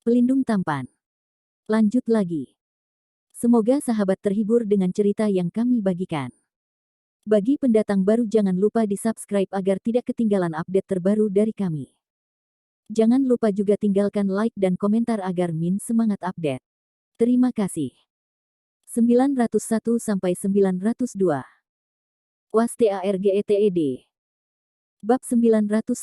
Pelindung tampan. Lanjut lagi. Semoga sahabat terhibur dengan cerita yang kami bagikan. Bagi pendatang baru jangan lupa di-subscribe agar tidak ketinggalan update terbaru dari kami. Jangan lupa juga tinggalkan like dan komentar agar Min semangat update. Terima kasih. 901-902. Was TARGETED. Bab 901.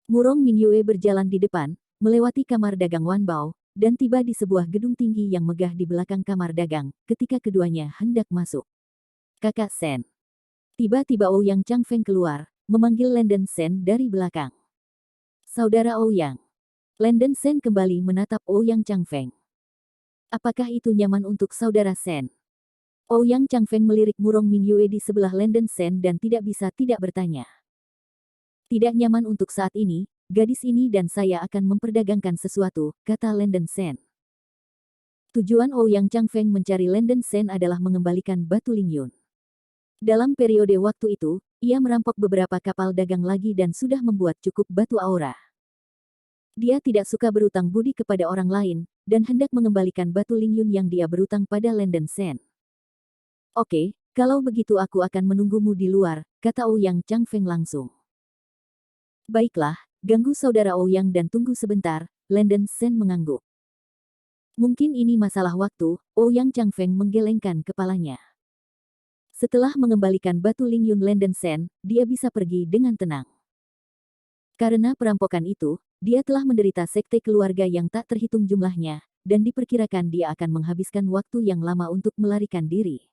Murong Mingyue berjalan di depan, melewati kamar dagang Wanbao, dan tiba di sebuah gedung tinggi yang megah di belakang kamar dagang, ketika keduanya hendak masuk. Kakak Sen. Tiba-tiba Ouyang Changfeng keluar, memanggil Lenden Sen dari belakang. Saudara Ouyang. Lenden Sen kembali menatap Ouyang Changfeng. Apakah itu nyaman untuk saudara Sen? Ouyang Changfeng melirik Murong Mingyue di sebelah Lenden Sen dan tidak bisa tidak bertanya. Tidak nyaman untuk saat ini, gadis ini dan saya akan memperdagangkan sesuatu, kata Lenden Sen. Tujuan Ouyang Changfeng mencari Lenden Sen adalah mengembalikan batu Lingyun. Dalam periode waktu itu, ia merampok beberapa kapal dagang lagi dan sudah membuat cukup batu aura. Dia tidak suka berutang budi kepada orang lain, dan hendak mengembalikan batu Lingyun yang dia berutang pada Lenden Sen. Oke, kalau begitu aku akan menunggumu di luar, kata Ouyang Changfeng langsung. Baiklah, ganggu saudara Ouyang dan tunggu sebentar, Lenden Sen mengangguk. Mungkin ini masalah waktu, Ouyang Changfeng menggelengkan kepalanya. Setelah mengembalikan batu Lingyun Lenden Sen, dia bisa pergi dengan tenang. Karena perampokan itu, dia telah menderita sekte keluarga yang tak terhitung jumlahnya, dan diperkirakan dia akan menghabiskan waktu yang lama untuk melarikan diri.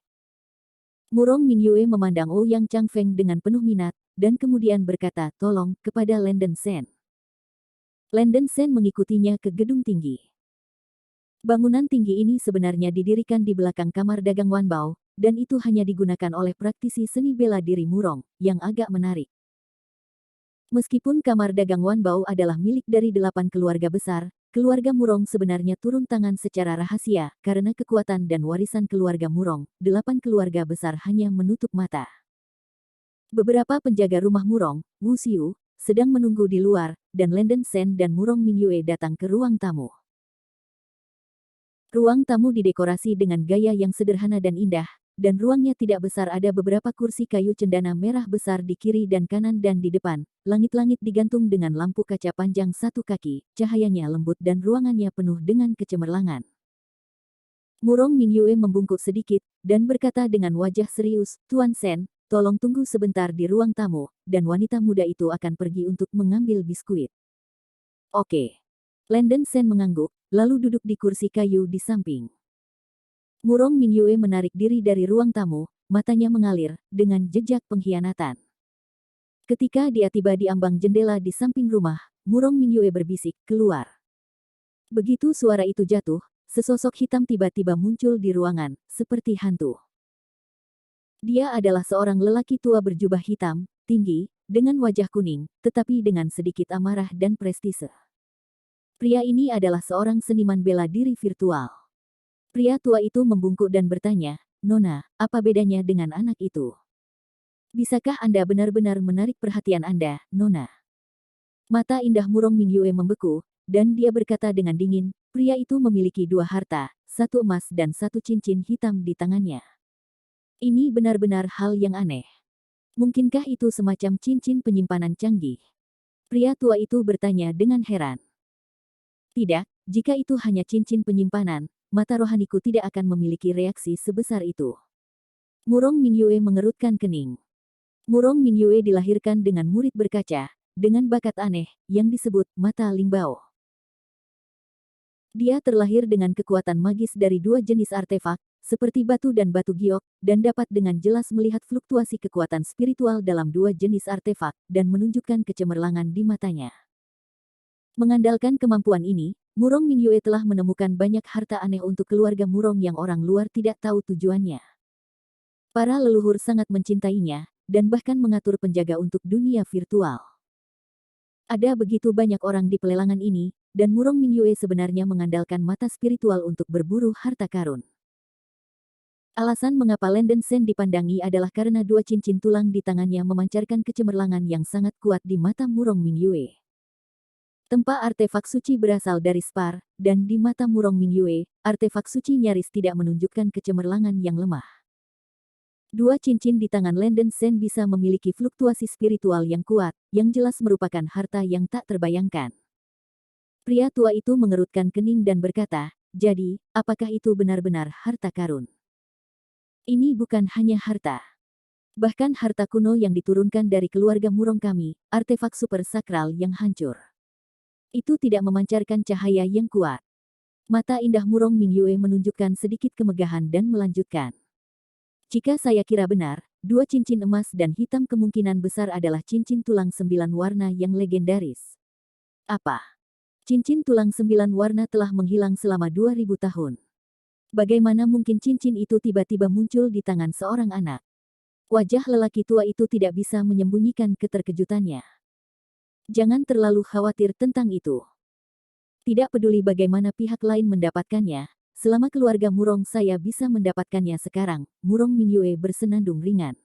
Murong Mingyue memandang Ouyang Changfeng dengan penuh minat, dan kemudian berkata tolong kepada Lenden Sen. Lenden Sen mengikutinya ke gedung tinggi. Bangunan tinggi ini sebenarnya didirikan di belakang kamar dagang Wanbao, dan itu hanya digunakan oleh praktisi seni bela diri Murong, yang agak menarik. Meskipun kamar dagang Wanbao adalah milik dari 8 keluarga besar, keluarga Murong sebenarnya turun tangan secara rahasia, karena kekuatan dan warisan keluarga Murong, 8 keluarga besar hanya menutup mata. Beberapa penjaga rumah Murong, Wu Xiu, sedang menunggu di luar, dan Lenden Sen dan Murong Mingyue datang ke ruang tamu. Ruang tamu didekorasi dengan gaya yang sederhana dan indah, dan ruangnya tidak besar. Ada beberapa kursi kayu cendana merah besar di kiri dan kanan dan di depan. Langit-langit digantung dengan lampu kaca panjang 1 kaki, cahayanya lembut dan ruangannya penuh dengan kecemerlangan. Murong Mingyue membungkuk sedikit, dan berkata dengan wajah serius, Tuan Sen, tolong tunggu sebentar di ruang tamu, dan wanita muda itu akan pergi untuk mengambil biskuit. Oke. Lenden Sen mengangguk, lalu duduk di kursi kayu di samping. Murong Mingyue menarik diri dari ruang tamu, matanya mengalir, dengan jejak pengkhianatan. Ketika dia tiba di ambang jendela di samping rumah, Murong Mingyue berbisik, keluar. Begitu suara itu jatuh, sesosok hitam tiba-tiba muncul di ruangan, seperti hantu. Dia adalah seorang lelaki tua berjubah hitam, tinggi, dengan wajah kuning, tetapi dengan sedikit amarah dan prestise. Pria ini adalah seorang seniman bela diri virtual. Pria tua itu membungkuk dan bertanya, Nona, apa bedanya dengan anak itu? Bisakah Anda benar-benar menarik perhatian Anda, Nona? Mata indah Murong Mingyue membeku, dan dia berkata dengan dingin, pria itu memiliki 2 harta, 1 emas dan 1 cincin hitam di tangannya. Ini benar-benar hal yang aneh. Mungkinkah itu semacam cincin penyimpanan canggih? Pria tua itu bertanya dengan heran. Tidak, jika itu hanya cincin penyimpanan, mata rohaniku tidak akan memiliki reaksi sebesar itu. Murong Mingyue mengerutkan kening. Murong Mingyue dilahirkan dengan murid berkaca, dengan bakat aneh, yang disebut mata Lingbao. Dia terlahir dengan kekuatan magis dari 2 jenis artefak, seperti batu dan batu giok, dan dapat dengan jelas melihat fluktuasi kekuatan spiritual dalam 2 jenis artefak, dan menunjukkan kecemerlangan di matanya. Mengandalkan kemampuan ini, Murong Mingyue telah menemukan banyak harta aneh untuk keluarga Murong yang orang luar tidak tahu tujuannya. Para leluhur sangat mencintainya, dan bahkan mengatur penjaga untuk dunia virtual. Ada begitu banyak orang di pelelangan ini, dan Murong Mingyue sebenarnya mengandalkan mata spiritual untuk berburu harta karun. Alasan mengapa Lenden Sen dipandangi adalah karena 2 cincin tulang di tangannya memancarkan kecemerlangan yang sangat kuat di mata Murong Mingyue. Tempa artefak suci berasal dari Spar, dan di mata Murong Mingyue, artefak suci nyaris tidak menunjukkan kecemerlangan yang lemah. Dua cincin di tangan Landen Sen bisa memiliki fluktuasi spiritual yang kuat, yang jelas merupakan harta yang tak terbayangkan. Pria tua itu mengerutkan kening dan berkata, "Jadi, apakah itu benar-benar harta karun?" "Ini bukan hanya harta. Bahkan harta kuno yang diturunkan dari keluarga Murong kami, artefak super sakral yang hancur. Itu tidak memancarkan cahaya yang kuat." Mata indah Murong Mingyue menunjukkan sedikit kemegahan dan melanjutkan. "Jika saya kira benar, dua cincin emas dan hitam kemungkinan besar adalah cincin tulang 9 warna yang legendaris." "Apa? Cincin tulang 9 warna telah menghilang selama 2000 tahun. Bagaimana mungkin cincin itu tiba-tiba muncul di tangan seorang anak?" Wajah lelaki tua itu tidak bisa menyembunyikan keterkejutannya. "Jangan terlalu khawatir tentang itu. Tidak peduli bagaimana pihak lain mendapatkannya, selama keluarga Murong saya bisa mendapatkannya sekarang." Murong Mingyue bersenandung ringan.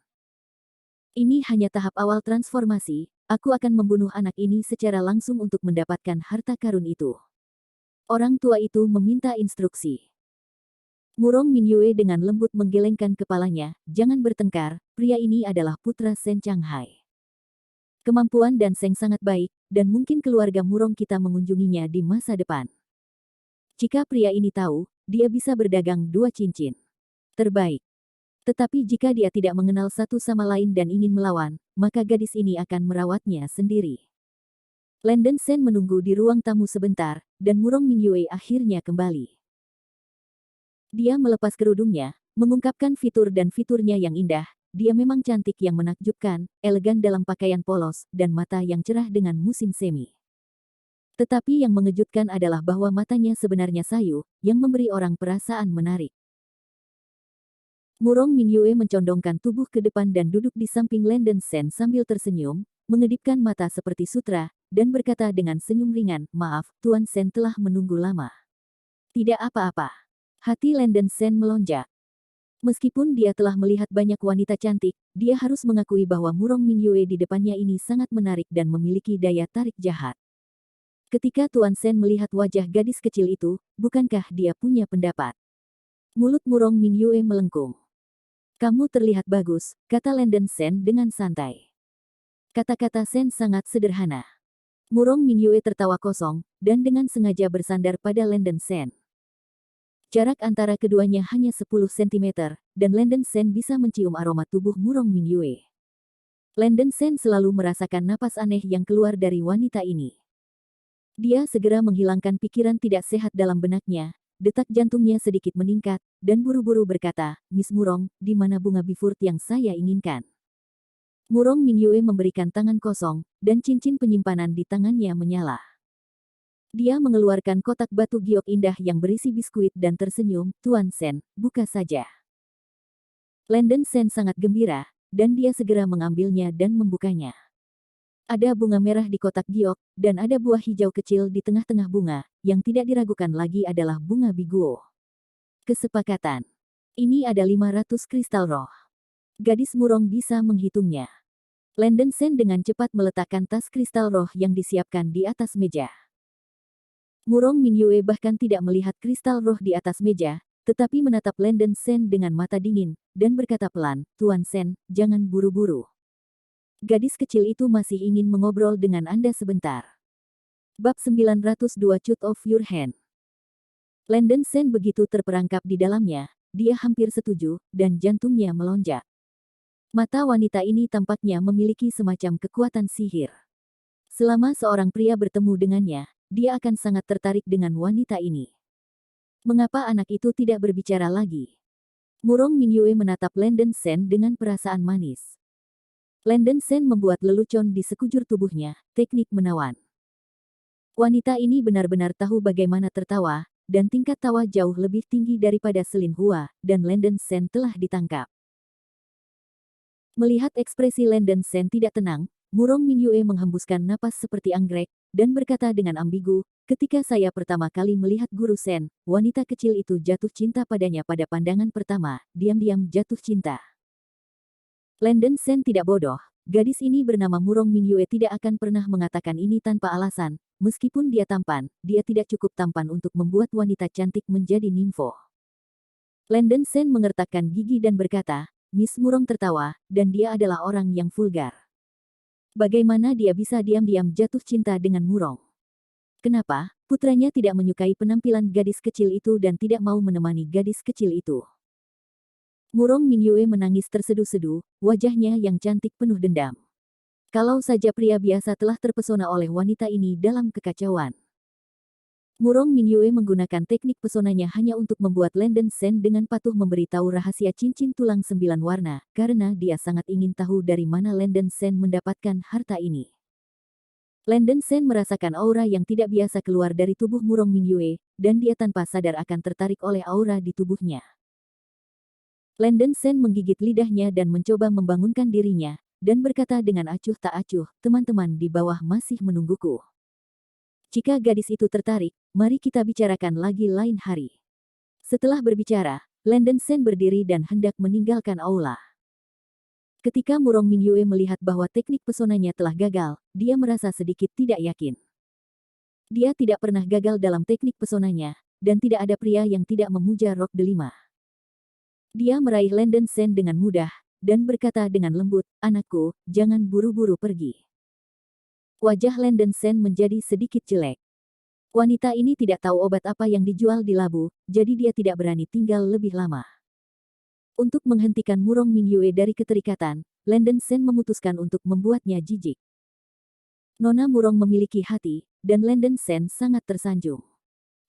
"Ini hanya tahap awal transformasi, aku akan membunuh anak ini secara langsung untuk mendapatkan harta karun itu." Orang tua itu meminta instruksi. Murong Mingyue dengan lembut menggelengkan kepalanya, "Jangan bertengkar, pria ini adalah putra Sen Changhai. Kemampuan dan Seng sangat baik, dan mungkin keluarga Murong kita mengunjunginya di masa depan. Jika pria ini tahu, dia bisa berdagang dua cincin terbaik. Tetapi jika dia tidak mengenal satu sama lain dan ingin melawan, maka gadis ini akan merawatnya sendiri." Landen Sen menunggu di ruang tamu sebentar, dan Murong Mingyue akhirnya kembali. Dia melepas kerudungnya, mengungkapkan fitur dan fiturnya yang indah. Dia memang cantik yang menakjubkan, elegan dalam pakaian polos, dan mata yang cerah dengan musim semi. Tetapi yang mengejutkan adalah bahwa matanya sebenarnya sayu, yang memberi orang perasaan menarik. Murong Mingyue mencondongkan tubuh ke depan dan duduk di samping Landen Sen sambil tersenyum, mengedipkan mata seperti sutra, dan berkata dengan senyum ringan, "Maaf, Tuan Sen telah menunggu lama." "Tidak apa-apa." Hati Landen Sen melonjak. Meskipun dia telah melihat banyak wanita cantik, dia harus mengakui bahwa Murong Mingyue di depannya ini sangat menarik dan memiliki daya tarik jahat. Ketika Tuan Sen melihat wajah gadis kecil itu, bukankah dia punya pendapat? Mulut Murong Mingyue melengkung. "Kamu terlihat bagus," kata Landen Sen dengan santai. Kata-kata Sen sangat sederhana. Murong Mingyue tertawa kosong, dan dengan sengaja bersandar pada Landen Sen. Jarak antara keduanya hanya 10 cm, dan Landen Sen bisa mencium aroma tubuh Murong Mingyue. Landen Sen selalu merasakan napas aneh yang keluar dari wanita ini. Dia segera menghilangkan pikiran tidak sehat dalam benaknya, detak jantungnya sedikit meningkat, dan buru-buru berkata, "Miss Murong, di mana bunga bifurt yang saya inginkan?" Murong Mingyue memberikan tangan kosong, dan cincin penyimpanan di tangannya menyala. Dia mengeluarkan kotak batu giok indah yang berisi biskuit dan tersenyum, "Tuan Sen, buka saja." Landen Sen sangat gembira, dan dia segera mengambilnya dan membukanya. Ada bunga merah di kotak giok, dan ada buah hijau kecil di tengah-tengah bunga, yang tidak diragukan lagi adalah bunga biguo. Kesepakatan. Ini ada 500 kristal roh. Gadis Murong bisa menghitungnya. Landen Sen dengan cepat meletakkan tas kristal roh yang disiapkan di atas meja. Murong Mingyue bahkan tidak melihat kristal roh di atas meja, tetapi menatap Landen Sen dengan mata dingin, dan berkata pelan, "Tuan Sen, jangan buru-buru. Gadis kecil itu masih ingin mengobrol dengan Anda sebentar." Bab 902 Cut of Your Hand. Landen Sen begitu terperangkap di dalamnya, dia hampir setuju, dan jantungnya melonjak. Mata wanita ini tampaknya memiliki semacam kekuatan sihir. Selama seorang pria bertemu dengannya, dia akan sangat tertarik dengan wanita ini. Mengapa anak itu tidak berbicara lagi? Murong Mingyue menatap Landen Sen dengan perasaan manis. Landen Sen membuat lelucon di sekujur tubuhnya, teknik menawan. Wanita ini benar-benar tahu bagaimana tertawa, dan tingkat tawa jauh lebih tinggi daripada Selin Hua, dan Landen Sen telah ditangkap. Melihat ekspresi Landen Sen tidak tenang, Murong Mingyue menghembuskan napas seperti anggrek, dan berkata dengan ambigu, "Ketika saya pertama kali melihat Guru Sen, wanita kecil itu jatuh cinta padanya pada pandangan pertama, diam-diam jatuh cinta." Landen Sen tidak bodoh, gadis ini bernama Murong Mingyue tidak akan pernah mengatakan ini tanpa alasan, meskipun dia tampan, dia tidak cukup tampan untuk membuat wanita cantik menjadi nimfo. Landon Sen mengertakkan gigi dan berkata, Miss Murong tertawa, dan dia adalah orang yang vulgar. Bagaimana dia bisa diam-diam jatuh cinta dengan Murong? Kenapa putranya tidak menyukai penampilan gadis kecil itu dan tidak mau menemani gadis kecil itu? Murong Mingyue menangis terseduh-seduh, wajahnya yang cantik penuh dendam. Kalau saja pria biasa telah terpesona oleh wanita ini dalam kekacauan. Murong Mingyue menggunakan teknik pesonanya hanya untuk membuat Landon Sen dengan patuh memberitahu rahasia cincin tulang 9 warna, karena dia sangat ingin tahu dari mana Landon Sen mendapatkan harta ini. Landon Sen merasakan aura yang tidak biasa keluar dari tubuh Murong Mingyue, dan dia tanpa sadar akan tertarik oleh aura di tubuhnya. Landon Sen menggigit lidahnya dan mencoba membangunkan dirinya, dan berkata dengan acuh tak acuh, teman-teman di bawah masih menungguku. Jika gadis itu tertarik, mari kita bicarakan lagi lain hari. Setelah berbicara, Landon Sen berdiri dan hendak meninggalkan aula. Ketika Murong Mingyue melihat bahwa teknik pesonanya telah gagal, dia merasa sedikit tidak yakin. Dia tidak pernah gagal dalam teknik pesonanya, dan tidak ada pria yang tidak memuja rok delima. Dia meraih Landon Sen dengan mudah, dan berkata dengan lembut, anakku, jangan buru-buru pergi. Wajah Landon Sen menjadi sedikit jelek. Wanita ini tidak tahu obat apa yang dijual di labu, jadi dia tidak berani tinggal lebih lama. Untuk menghentikan Murong Mingyue dari keterikatan, Landon Sen memutuskan untuk membuatnya jijik. Nona Murong memiliki hati, dan Landon Sen sangat tersanjung.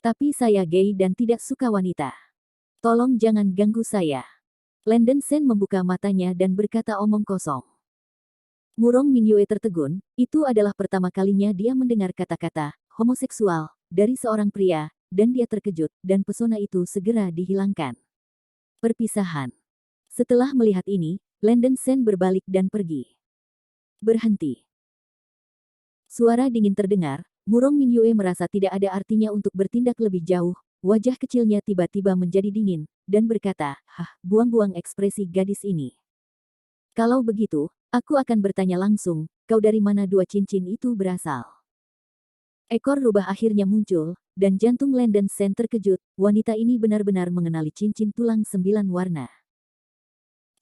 Tapi saya gay dan tidak suka wanita. Tolong jangan ganggu saya. Landon Sen membuka matanya dan berkata omong kosong. Murong Mingyue tertegun, itu adalah pertama kalinya dia mendengar kata-kata homoseksual dari seorang pria, dan dia terkejut, dan pesona itu segera dihilangkan. Perpisahan. Setelah melihat ini, Landon Sen berbalik dan pergi. Berhenti. Suara dingin terdengar, Murong Mingyue merasa tidak ada artinya untuk bertindak lebih jauh, wajah kecilnya tiba-tiba menjadi dingin, dan berkata, buang-buang ekspresi gadis ini. Kalau begitu, aku akan bertanya langsung, kau dari mana dua cincin itu berasal? Ekor rubah akhirnya muncul, dan jantung Landon Sen terkejut, wanita ini benar-benar mengenali cincin tulang 9 warna.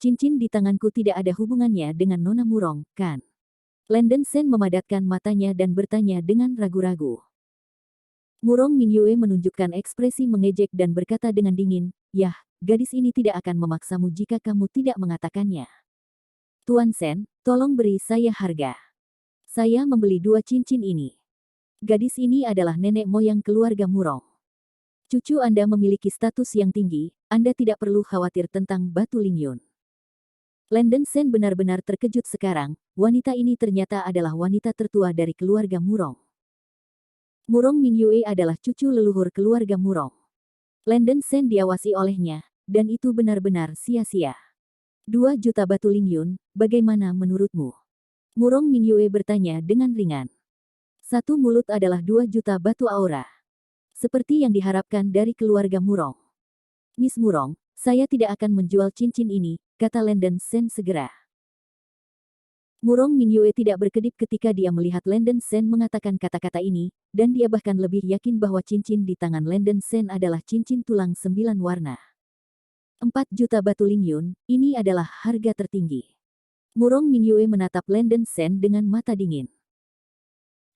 Cincin di tanganku tidak ada hubungannya dengan Nona Murong, kan? Landon Sen memadatkan matanya dan bertanya dengan ragu-ragu. Murong Mingyue menunjukkan ekspresi mengejek dan berkata dengan dingin, yah, gadis ini tidak akan memaksamu jika kamu tidak mengatakannya. Tuan Sen, tolong beri saya harga. Saya membeli 2 cincin ini. Gadis ini adalah nenek moyang keluarga Murong. Cucu Anda memiliki status yang tinggi, Anda tidak perlu khawatir tentang Batu Lingyun. Landon Sen benar-benar terkejut sekarang, wanita ini ternyata adalah wanita tertua dari keluarga Murong. Murong Mingyue adalah cucu leluhur keluarga Murong. Landon Sen diawasi olehnya, dan itu benar-benar sia-sia. 2 juta Batu Lingyun, bagaimana menurutmu? Murong Mingyue bertanya dengan ringan. Satu mulut adalah 2 juta batu aura. Seperti yang diharapkan dari keluarga Murong. Miss Murong, saya tidak akan menjual cincin ini, kata Landon Sen segera. Murong Mingyue tidak berkedip ketika dia melihat Landon Sen mengatakan kata-kata ini, dan dia bahkan lebih yakin bahwa cincin di tangan Landon Sen adalah cincin tulang 9 warna. 4 juta Batu Lingyun, ini adalah harga tertinggi. Murong Mingyue menatap Landon Sen dengan mata dingin.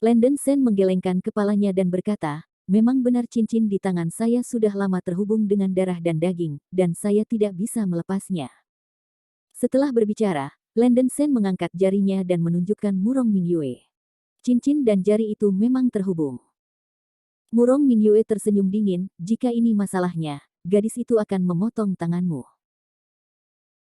Landon Sen menggelengkan kepalanya dan berkata, memang benar cincin di tangan saya sudah lama terhubung dengan darah dan daging, dan saya tidak bisa melepasnya. Setelah berbicara, Landon Sen mengangkat jarinya dan menunjukkan Murong Mingyue. Cincin dan jari itu memang terhubung. Murong Mingyue tersenyum dingin, jika ini masalahnya, gadis itu akan memotong tanganmu.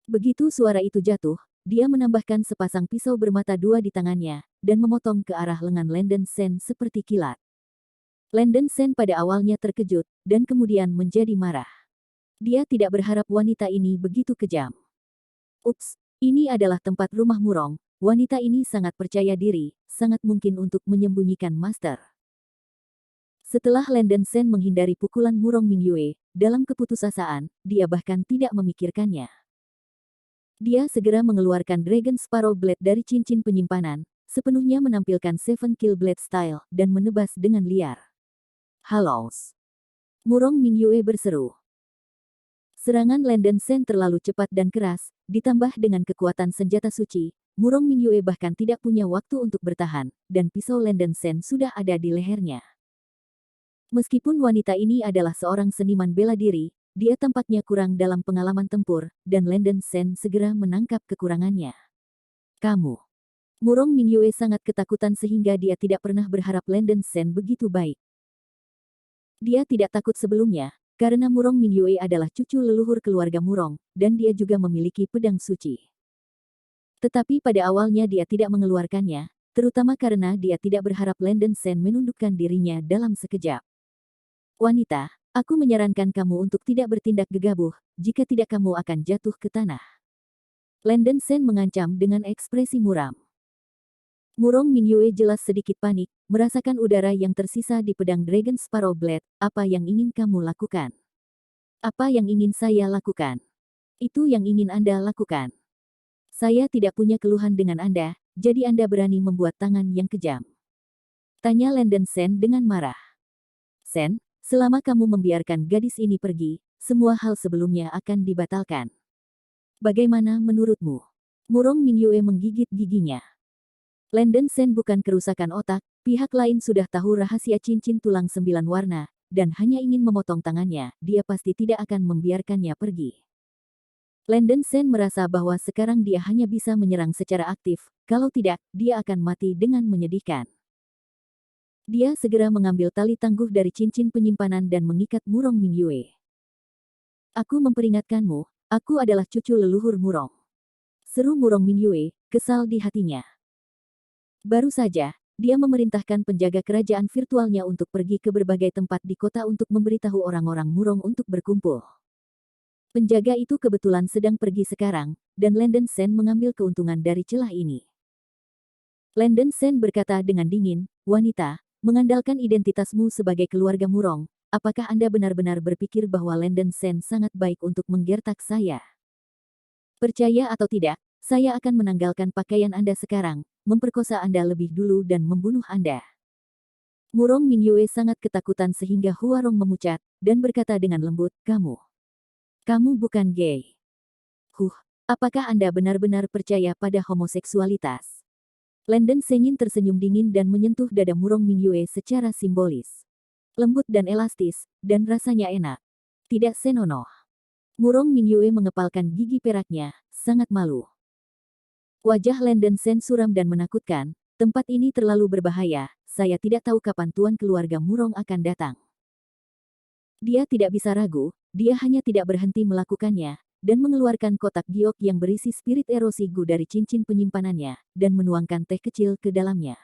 Begitu suara itu jatuh, dia menambahkan sepasang pisau bermata 2 di tangannya, dan memotong ke arah lengan Landon Sen seperti kilat. Landon Sen pada awalnya terkejut, dan kemudian menjadi marah. Dia tidak berharap wanita ini begitu kejam. Ups, ini adalah tempat rumah Murong, wanita ini sangat percaya diri, sangat mungkin untuk menyembunyikan master. Setelah Landon Sen menghindari pukulan Murong Mingyue, dalam keputusasaan, dia bahkan tidak memikirkannya. Dia segera mengeluarkan Dragon Sparrow Blade dari cincin penyimpanan, sepenuhnya menampilkan Seven Kill Blade Style dan menebas dengan liar. Halos! Murong Mingyue berseru. Serangan Landen Sen terlalu cepat dan keras, ditambah dengan kekuatan senjata suci, Murong Mingyue bahkan tidak punya waktu untuk bertahan, dan pisau Landen Sen sudah ada di lehernya. Meskipun wanita ini adalah seorang seniman bela diri, dia tampaknya kurang dalam pengalaman tempur, dan Landen Sen segera menangkap kekurangannya. Kamu. Murong Mingyue sangat ketakutan sehingga dia tidak pernah berharap Landen Sen begitu baik. Dia tidak takut sebelumnya, karena Murong Mingyue adalah cucu leluhur keluarga Murong, dan dia juga memiliki pedang suci. Tetapi pada awalnya dia tidak mengeluarkannya, terutama karena dia tidak berharap Landen Sen menundukkan dirinya dalam sekejap. Wanita, aku menyarankan kamu untuk tidak bertindak gegabah, jika tidak kamu akan jatuh ke tanah. Landen Sen mengancam dengan ekspresi muram. Murong Mingyue jelas sedikit panik, merasakan udara yang tersisa di pedang Dragon Sparrow Blade. Apa yang ingin kamu lakukan? Apa yang ingin saya lakukan? Itu yang ingin Anda lakukan. Saya tidak punya keluhan dengan Anda, jadi Anda berani membuat tangan yang kejam. Tanya Landen Sen dengan marah. Sen, selama kamu membiarkan gadis ini pergi, semua hal sebelumnya akan dibatalkan. Bagaimana menurutmu? Murong Mingyue menggigit giginya. Landen Sen bukan kerusakan otak, pihak lain sudah tahu rahasia cincin tulang 9 warna, dan hanya ingin memotong tangannya, dia pasti tidak akan membiarkannya pergi. Landen Sen merasa bahwa sekarang dia hanya bisa menyerang secara aktif, kalau tidak, dia akan mati dengan menyedihkan. Dia segera mengambil tali tangguh dari cincin penyimpanan dan mengikat Murong Mingyue. Aku memperingatkanmu, aku adalah cucu leluhur Murong. Seru Murong Mingyue, kesal di hatinya. Baru saja, dia memerintahkan penjaga kerajaan virtualnya untuk pergi ke berbagai tempat di kota untuk memberitahu orang-orang Murong untuk berkumpul. Penjaga itu kebetulan sedang pergi sekarang, dan Landen Sen mengambil keuntungan dari celah ini. Landen Sen berkata dengan dingin, wanita, mengandalkan identitasmu sebagai keluarga Murong, apakah Anda benar-benar berpikir bahwa Landen Sen sangat baik untuk menggertak saya? Percaya atau tidak, saya akan menanggalkan pakaian Anda sekarang, memperkosa Anda lebih dulu dan membunuh Anda. Murong Mingyue sangat ketakutan sehingga Huarong memucat, dan berkata dengan lembut, Kamu bukan gay. Apakah Anda benar-benar percaya pada homoseksualitas? Landen Sen tersenyum dingin dan menyentuh dada Murong Mingyue secara simbolis. Lembut dan elastis, dan rasanya enak. Tidak senonoh. Murong Mingyue mengepalkan gigi peraknya, sangat malu. Wajah Landen Sen suram dan menakutkan, tempat ini terlalu berbahaya, saya tidak tahu kapan tuan keluarga Murong akan datang. Dia tidak bisa ragu, dia hanya tidak berhenti melakukannya, dan mengeluarkan kotak giok yang berisi spirit erosi gu dari cincin penyimpanannya, dan menuangkan teh kecil ke dalamnya.